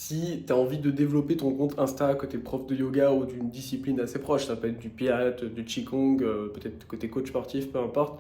Si tu as envie de développer ton compte Insta côté prof de yoga ou d'une discipline assez proche, ça peut être du Pilates, du Qigong, peut-être côté coach sportif, peu importe,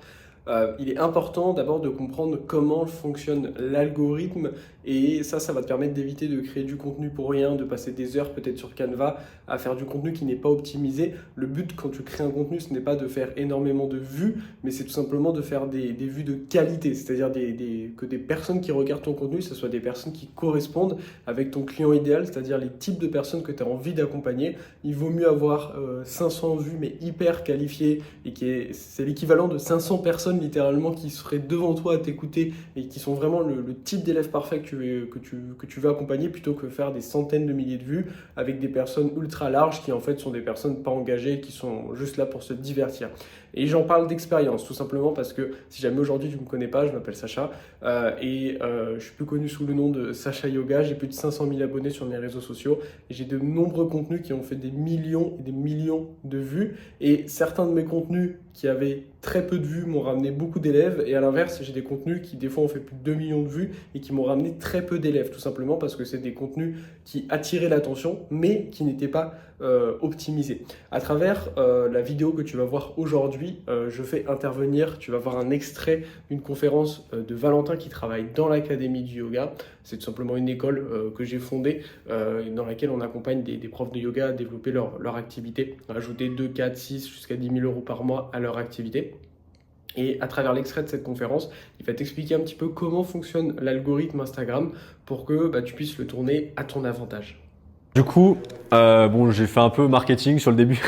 il est important d'abord de comprendre comment fonctionne l'algorithme et ça va te permettre d'éviter de créer du contenu pour rien, de passer des heures peut-être sur Canva à faire du contenu qui n'est pas optimisé. Le but quand tu crées un contenu, ce n'est pas de faire énormément de vues, mais c'est tout simplement de faire des vues de qualité, c'est-à-dire que des personnes qui regardent ton contenu, ce soit des personnes qui correspondent avec ton client idéal, c'est-à-dire les types de personnes que tu as envie d'accompagner. Il vaut mieux avoir 500 vues mais hyper qualifiées et c'est l'équivalent de 500 personnes littéralement qui seraient devant toi à t'écouter et qui sont vraiment le type d'élève parfait que tu veux accompagner plutôt que faire des centaines de milliers de vues avec des personnes ultra larges qui en fait sont des personnes pas engagées qui sont juste là pour se divertir. Et j'en parle d'expérience tout simplement parce que si jamais aujourd'hui tu ne me connais pas, je m'appelle Sacha je suis plus connu sous le nom de Sacha Yoga. J'ai plus de 500 000 abonnés sur mes réseaux sociaux et j'ai de nombreux contenus qui ont fait des millions et des millions de vues. Et certains de mes contenus qui avaient très peu de vues m'ont ramené beaucoup d'élèves. Et à l'inverse, j'ai des contenus qui des fois ont fait plus de 2 millions de vues et qui m'ont ramené très peu d'élèves. Tout simplement parce que c'est des contenus qui attiraient l'attention mais qui n'étaient pas optimisés. À travers la vidéo que tu vas voir aujourd'hui, je fais intervenir, tu vas voir un extrait d'une conférence de Valentin qui travaille dans l'Académie du yoga. C'est tout simplement une école que j'ai fondée dans laquelle on accompagne des profs de yoga à développer leur activité, à ajouter 2, 4, 6 jusqu'à 10 000 euros par mois à leur activité. Et à travers l'extrait de cette conférence, il va t'expliquer un petit peu comment fonctionne l'algorithme Instagram pour que tu puisses le tourner à ton avantage. Du coup, bon, j'ai fait un peu marketing sur le début.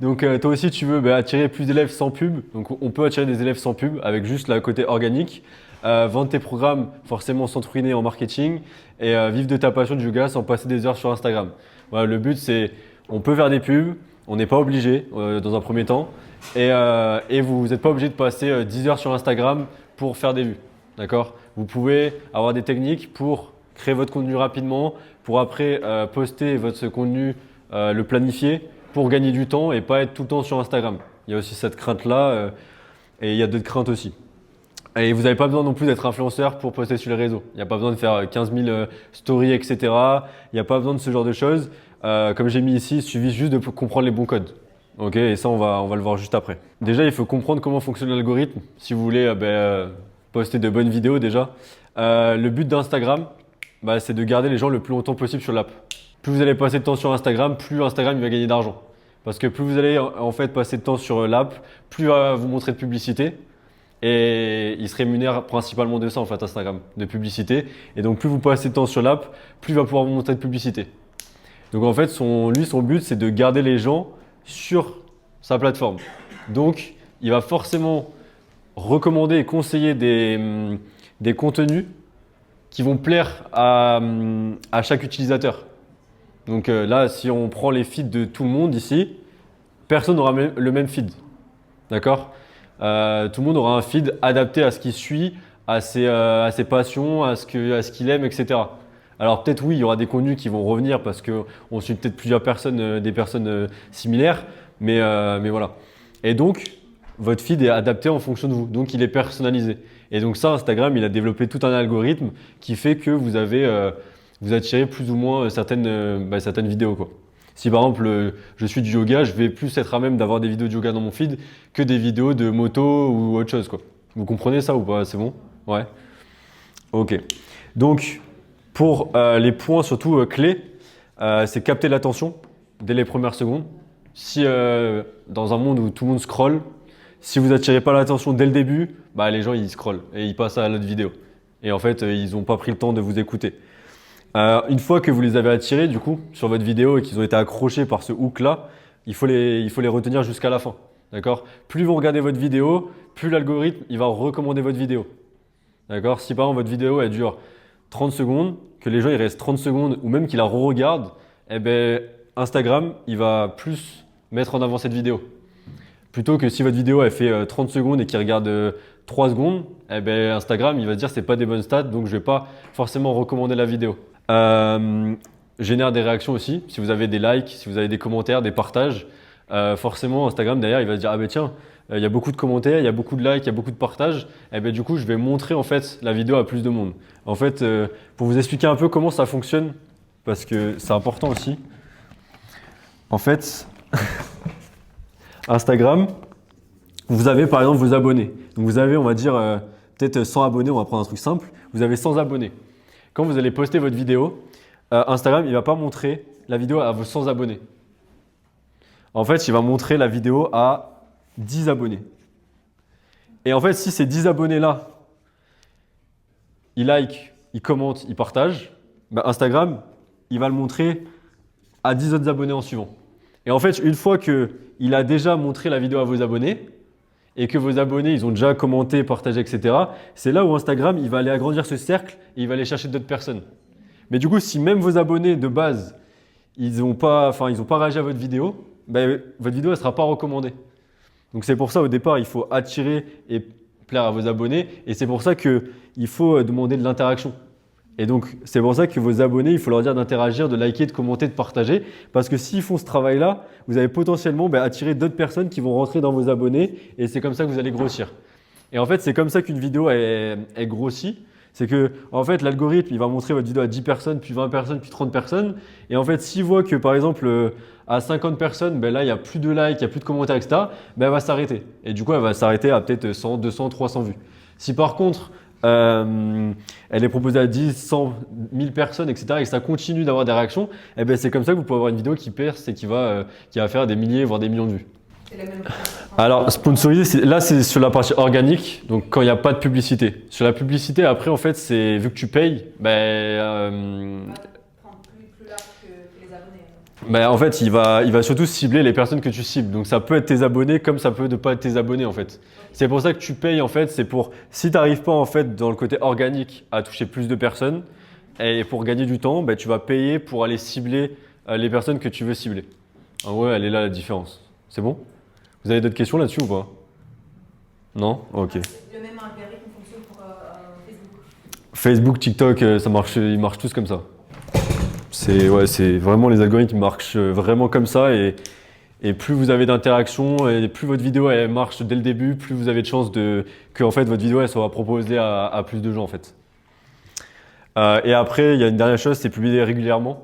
Donc, toi aussi, tu veux attirer plus d'élèves sans pub. Donc, on peut attirer des élèves sans pub avec juste le côté organique. Vendre tes programmes, forcément sans te ruiner en marketing. Et vivre de ta passion du yoga sans passer des heures sur Instagram. Voilà, le but, c'est, on peut faire des pubs. On n'est pas obligé dans un premier temps. Et vous n'êtes pas obligé de passer 10 heures sur Instagram pour faire des vues. D'accord? Vous pouvez avoir des techniques pour créer votre contenu rapidement, pour après poster votre contenu, le planifier pour gagner du temps et pas être tout le temps sur Instagram. Il y a aussi cette crainte-là et il y a d'autres craintes aussi. Et vous n'avez pas besoin non plus d'être influenceur pour poster sur les réseaux. Il n'y a pas besoin de faire 15 000 stories, etc. Il n'y a pas besoin de ce genre de choses. Comme j'ai mis ici, il suffit juste de comprendre les bons codes. Ok, et ça, on va le voir juste après. Déjà, il faut comprendre comment fonctionne l'algorithme si vous voulez poster de bonnes vidéos déjà. Le but d'Instagram, c'est de garder les gens le plus longtemps possible sur l'app. Plus vous allez passer de temps sur Instagram, plus Instagram il va gagner d'argent. Parce que plus vous allez en fait passer de temps sur l'app, plus il va vous montrer de publicité. Et il se rémunère principalement de ça en fait Instagram, de publicité. Et donc plus vous passez de temps sur l'app, plus il va pouvoir vous montrer de publicité. Donc en fait son but c'est de garder les gens sur sa plateforme. Donc il va forcément recommander et conseiller des contenus qui vont plaire à chaque utilisateur. Donc là, si on prend les feeds de tout le monde ici, personne n'aura le même feed. D'accord? Tout le monde aura un feed adapté à ce qu'il suit, à ses passions, à ce qu'il aime, etc. Alors peut-être oui, il y aura des contenus qui vont revenir parce qu'on suit peut-être plusieurs personnes, des personnes similaires, mais voilà. Et donc, votre feed est adapté en fonction de vous, donc il est personnalisé. Et donc ça, Instagram, il a développé tout un algorithme qui fait que vous attirez plus ou moins certaines vidéos, quoi. Si par exemple, je suis du yoga, je vais plus être à même d'avoir des vidéos de yoga dans mon feed que des vidéos de moto ou autre chose, quoi. Vous comprenez ça ou pas? C'est bon? Ouais. Ok. Donc, pour les points surtout clés, c'est capter l'attention dès les premières secondes. Si dans un monde où tout le monde scrolle, si vous attirez pas l'attention dès le début, les gens ils scrollent et ils passent à l'autre vidéo. Et en fait, ils n'ont pas pris le temps de vous écouter. Une fois que vous les avez attirés du coup sur votre vidéo et qu'ils ont été accrochés par ce hook là, il faut les retenir jusqu'à la fin. D'accord? Plus vous regardez votre vidéo, plus l'algorithme il va recommander votre vidéo. D'accord? Si par exemple votre vidéo elle dure 30 secondes, que les gens ils restent 30 secondes ou même qu'ils la re-regardent, Instagram il va plus mettre en avant cette vidéo. Plutôt que si votre vidéo elle fait 30 secondes et qu'il regarde 3 secondes, Instagram il va se dire c'est pas des bonnes stats donc je vais pas forcément recommander la vidéo. Génère des réactions aussi, si vous avez des likes, si vous avez des commentaires, des partages, forcément Instagram derrière il va se dire tiens, il y a beaucoup de commentaires, il y a beaucoup de likes, il y a beaucoup de partages, du coup je vais montrer en fait la vidéo à plus de monde. En fait, pour vous expliquer un peu comment ça fonctionne parce que c'est important aussi. En fait, Instagram, vous avez par exemple vos abonnés. Donc vous avez, on va dire, peut-être 100 abonnés, on va prendre un truc simple. Vous avez 100 abonnés. Quand vous allez poster votre vidéo, Instagram, il ne va pas montrer la vidéo à vos 100 abonnés. En fait, il va montrer la vidéo à 10 abonnés. Et en fait, si ces 10 abonnés-là, ils like, ils commentent, ils partagent, bah Instagram, il va le montrer à 10 autres abonnés en suivant. Et en fait, une fois qu'il a déjà montré la vidéo à vos abonnés et que vos abonnés, ils ont déjà commenté, partagé, etc., c'est là où Instagram, il va aller agrandir ce cercle et il va aller chercher d'autres personnes. Mais du coup, si même vos abonnés de base, ils n'ont pas réagi à votre vidéo, ben, votre vidéo ne sera pas recommandée. Donc c'est pour ça au départ, il faut attirer et plaire à vos abonnés. Et c'est pour ça qu'il faut demander de l'interaction. Et donc c'est pour ça que vos abonnés, il faut leur dire d'interagir, de liker, de commenter, de partager. Parce que s'ils font ce travail-là, vous allez potentiellement attirer d'autres personnes qui vont rentrer dans vos abonnés. Et c'est comme ça que vous allez grossir. Et en fait, c'est comme ça qu'une vidéo est grossit. C'est que, en fait, l'algorithme, il va montrer votre vidéo à 10 personnes, puis 20 personnes, puis 30 personnes. Et en fait, s'il voit que, par exemple, à 50 personnes, ben là, il n'y a plus de likes, il n'y a plus de commentaires, etc., ben elle va s'arrêter. Et du coup, elle va s'arrêter à peut-être 100, 200, 300 vues. Si par contre, elle est proposée à 10, 100, 1000 personnes, etc., et que ça continue d'avoir des réactions, eh ben c'est comme ça que vous pouvez avoir une vidéo qui perce et qui va faire des milliers, voire des millions de vues. C'est la même chose. Alors, sponsorisé, là, c'est sur la partie organique, donc quand il n'y a pas de publicité. Sur la publicité, après, en fait, c'est vu que tu payes, Prendre plus large que les abonnés. en fait, il va surtout cibler les personnes que tu cibles. Donc, ça peut être tes abonnés comme ça peut ne pas être tes abonnés, en fait. C'est pour ça que tu payes, en fait, c'est pour, si tu n'arrives pas, en fait, dans le côté organique, à toucher plus de personnes, et pour gagner du temps, tu vas payer pour aller cibler les personnes que tu veux cibler. En gros, elle est là la différence. C'est bon ? Vous avez d'autres questions là-dessus ou pas? Non? Ok. Le même algorithme fonctionne pour Facebook. Facebook, TikTok, ça marche, ils marchent tous comme ça. C'est vraiment les algorithmes marchent vraiment comme ça et plus vous avez d'interactions et plus votre vidéo elle marche dès le début, plus vous avez de chances que en fait votre vidéo elle soit proposée à plus de gens en fait. Et après il y a une dernière chose, c'est publier régulièrement.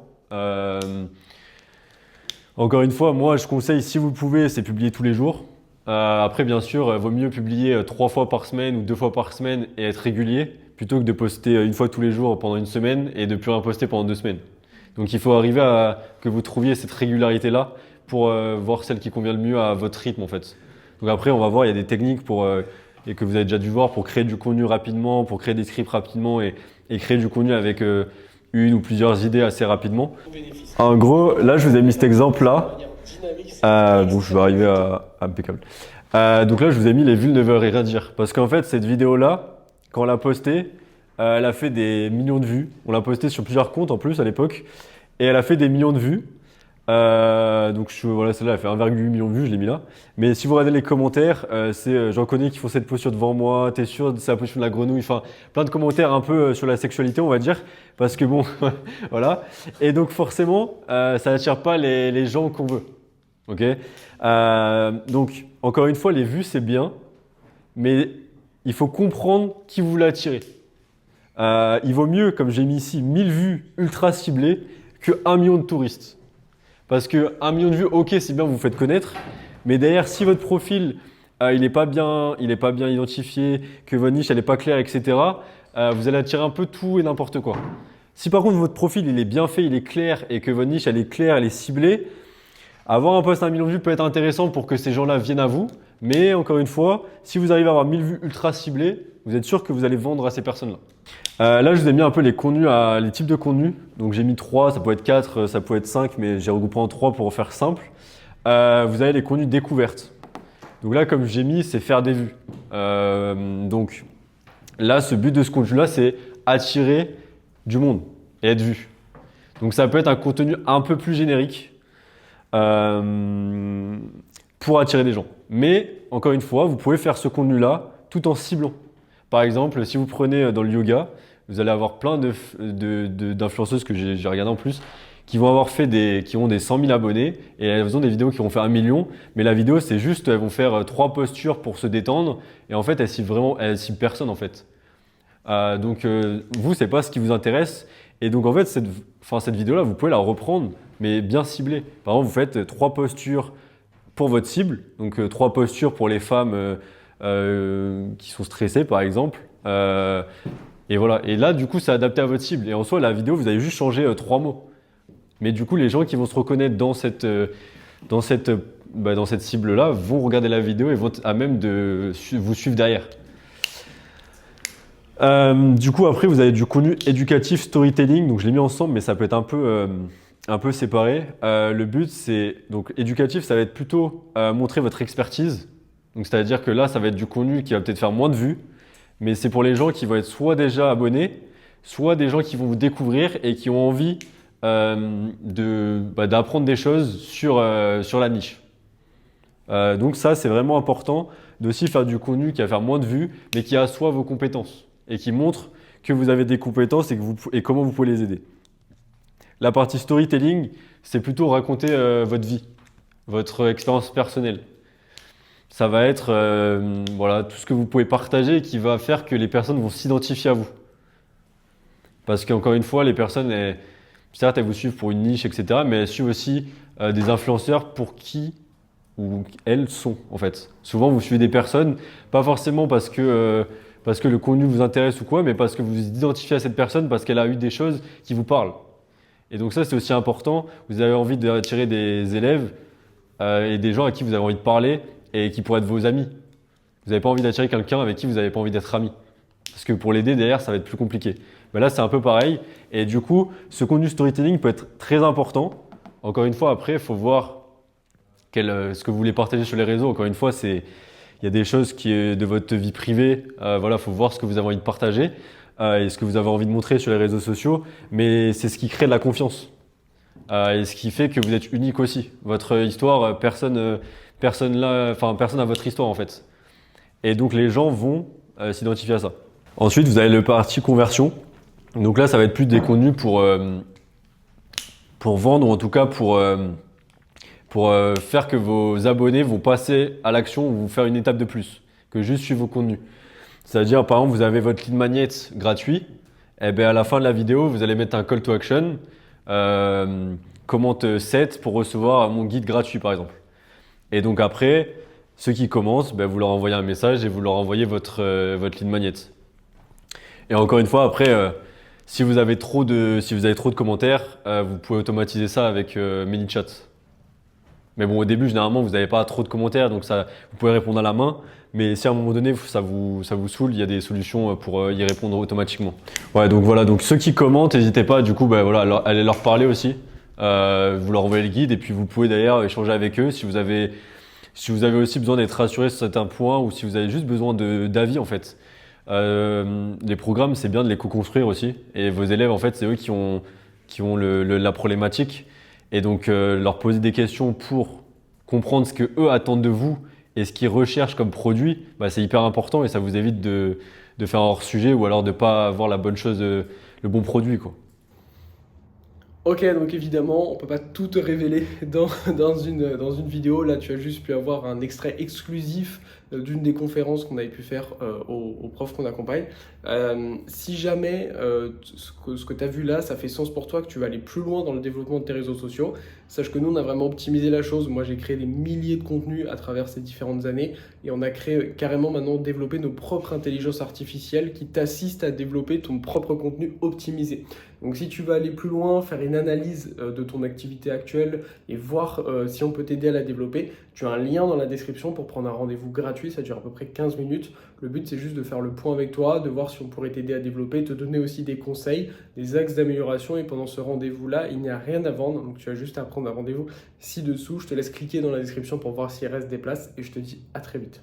Encore une fois, moi je conseille si vous pouvez, c'est publier tous les jours. Après bien sûr, vaut mieux publier 3 fois par semaine ou 2 fois par semaine et être régulier plutôt que de poster une fois tous les jours pendant une semaine et de plus rien poster pendant 2 semaines. Donc il faut arriver à que vous trouviez cette régularité-là pour voir celle qui convient le mieux à votre rythme en fait. Donc après on va voir, il y a des techniques et que vous avez déjà dû voir pour créer du contenu rapidement, pour créer des scripts rapidement et créer du contenu avec une ou plusieurs idées assez rapidement. En gros, là je vous ai mis cet exemple-là. Bon, je vais arriver à impeccable. Donc là je vous ai mis les vues ne veulent rien dire parce qu'en fait cette vidéo-là, quand on l'a postée, elle a fait des millions de vues. On l'a postée sur plusieurs comptes en plus à l'époque. Et elle a fait des millions de vues. Donc voilà, celle-là, elle fait 1,8 million de vues, je l'ai mis là. Mais si vous regardez les commentaires, c'est j'en connais qui font cette posture devant moi, t'es sûr, c'est la posture de la grenouille. Enfin, plein de commentaires un peu sur la sexualité, on va dire. Parce que bon, voilà. Et donc forcément, ça n'attire pas les gens qu'on veut. Ok. Donc, encore une fois, les vues, c'est bien. Mais il faut comprendre qui vous l'a attiré. Il vaut mieux, comme j'ai mis ici, 1000 vues ultra ciblées que 1 million de touristes. Parce que 1 million de vues, ok, c'est bien, vous vous faites connaître. Mais derrière, si votre profil, il n'est pas bien identifié, que votre niche, elle n'est pas claire, etc., vous allez attirer un peu tout et n'importe quoi. Si par contre, votre profil, il est bien fait, il est clair et que votre niche, elle est claire, elle est ciblée, avoir un post à 1 million de vues peut être intéressant pour que ces gens-là viennent à vous. Mais encore une fois, si vous arrivez à avoir 1000 vues ultra ciblées, vous êtes sûr que vous allez vendre à ces personnes-là. Là, je vous ai mis un peu les contenus, les types de contenus. Donc, j'ai mis 3, ça peut être 4, ça peut être 5, mais j'ai regroupé en 3 pour faire simple. Vous avez les contenus découvertes. Donc là, comme j'ai mis, c'est faire des vues. Donc là, ce but de ce contenu-là, c'est attirer du monde et être vu. Donc, ça peut être un contenu un peu plus générique pour attirer des gens. Mais, encore une fois, vous pouvez faire ce contenu-là tout en ciblant. Par exemple, si vous prenez dans le yoga, vous allez avoir plein d'influenceuses que j'ai regardé en plus, qui ont des 100 000 abonnés et elles ont des vidéos qui vont faire 1 million. Mais la vidéo, c'est juste, elles vont faire 3 postures pour se détendre et en fait, elles ciblent personne en fait. Donc, vous, c'est pas ce qui vous intéresse Et donc en fait, cette vidéo-là, vous pouvez la reprendre, mais bien ciblée. Par exemple, vous faites 3 postures pour votre cible, donc 3 postures pour les femmes qui sont stressées, par exemple. Et voilà. Et là, du coup, c'est adapté à votre cible. Et en soi, la vidéo, vous avez juste changé 3 mots. Mais du coup, les gens qui vont se reconnaître dans cette cible-là vont regarder la vidéo et vont à même de vous suivre derrière. Du coup, après, vous avez du contenu éducatif, storytelling. Donc, je l'ai mis ensemble, mais ça peut être un peu séparé. Le but, c'est donc éducatif, ça va être plutôt montrer votre expertise. Donc, c'est-à-dire que là, ça va être du contenu qui va peut-être faire moins de vues, mais c'est pour les gens qui vont être soit déjà abonnés, soit des gens qui vont vous découvrir et qui ont envie d'apprendre des choses sur la niche. Donc ça, c'est vraiment important d'aussi faire du contenu qui va faire moins de vues, mais qui assoit vos compétences et qui montre que vous avez des compétences et comment vous pouvez les aider. La partie storytelling, c'est plutôt raconter votre vie, votre expérience personnelle. Ça va être voilà, tout ce que vous pouvez partager qui va faire que les personnes vont s'identifier à vous. Parce qu'encore une fois, les personnes, certes, elles vous suivent pour une niche, etc., mais elles suivent aussi des influenceurs pour qui ou elles sont, en fait. Souvent, vous suivez des personnes, pas forcément parce que le contenu vous intéresse ou quoi, mais parce que vous vous identifiez à cette personne parce qu'elle a eu des choses qui vous parlent. Et donc ça, c'est aussi important. Vous avez envie d'attirer des élèves et des gens à qui vous avez envie de parler et qui pourraient être vos amis. Vous n'avez pas envie d'attirer quelqu'un avec qui vous n'avez pas envie d'être ami. Parce que pour l'aider, derrière, ça va être plus compliqué. Mais là, c'est un peu pareil. Et du coup, ce contenu storytelling peut être très important. Encore une fois, après, il faut voir ce que vous voulez partager sur les réseaux. Encore une fois, il y a des choses qui est de votre vie privée. Voilà, faut voir ce que vous avez envie de partager et ce que vous avez envie de montrer sur les réseaux sociaux. Mais c'est ce qui crée de la confiance et ce qui fait que vous êtes unique aussi. Votre histoire, personne n'a votre histoire en fait. Et donc les gens vont s'identifier à ça. Ensuite, vous avez le parti conversion. Donc là, ça va être plus des contenus pour vendre ou en tout cas pour faire que vos abonnés vont passer à l'action ou vous faire une étape de plus que juste suivre vos contenus. C'est-à-dire, par exemple, vous avez votre lead magnet gratuit, et bien à la fin de la vidéo, vous allez mettre un call to action, commente 7 pour recevoir mon guide gratuit, par exemple. Et donc après, ceux qui commencent, vous leur envoyez un message et vous leur envoyez votre lead magnet. Et encore une fois, après, si vous avez trop de commentaires, vous pouvez automatiser ça avec ManyChat. Mais bon, au début, généralement, vous n'avez pas trop de commentaires, donc vous pouvez répondre à la main. Mais si à un moment donné, ça vous saoule, il y a des solutions pour y répondre automatiquement. Ouais, donc voilà. Donc ceux qui commentent, n'hésitez pas, du coup, allez leur parler aussi. Vous leur envoyez le guide et puis vous pouvez d'ailleurs échanger avec eux si vous avez aussi besoin d'être rassuré sur certains points ou si vous avez juste besoin d'avis en fait. Les programmes, c'est bien de les co-construire aussi. Et vos élèves, en fait, c'est eux qui ont la problématique. Et donc, leur poser des questions pour comprendre ce qu'eux attendent de vous et ce qu'ils recherchent comme produit, c'est hyper important et ça vous évite de faire un hors-sujet ou alors de ne pas avoir la bonne chose, le bon produit, quoi. Ok, donc évidemment, on peut pas tout te révéler dans une vidéo. Là, tu as juste pu avoir un extrait exclusif d'une des conférences qu'on avait pu faire aux profs qu'on accompagne. Si jamais ce que tu as vu là, ça fait sens pour toi, que tu vas aller plus loin dans le développement de tes réseaux sociaux, sache que nous, on a vraiment optimisé la chose. Moi, j'ai créé des milliers de contenus à travers ces différentes années et on a carrément maintenant développé nos propres intelligences artificielles qui t'assistent à développer ton propre contenu optimisé. Donc si tu veux aller plus loin, faire une analyse de ton activité actuelle et voir si on peut t'aider à la développer, tu as un lien dans la description pour prendre un rendez-vous gratuit, ça dure à peu près 15 minutes. Le but c'est juste de faire le point avec toi, de voir si on pourrait t'aider à développer, te donner aussi des conseils, des axes d'amélioration et pendant ce rendez-vous-là, il n'y a rien à vendre, donc tu as juste à prendre un rendez-vous ci-dessous. Je te laisse cliquer dans la description pour voir s'il reste des places et je te dis à très vite.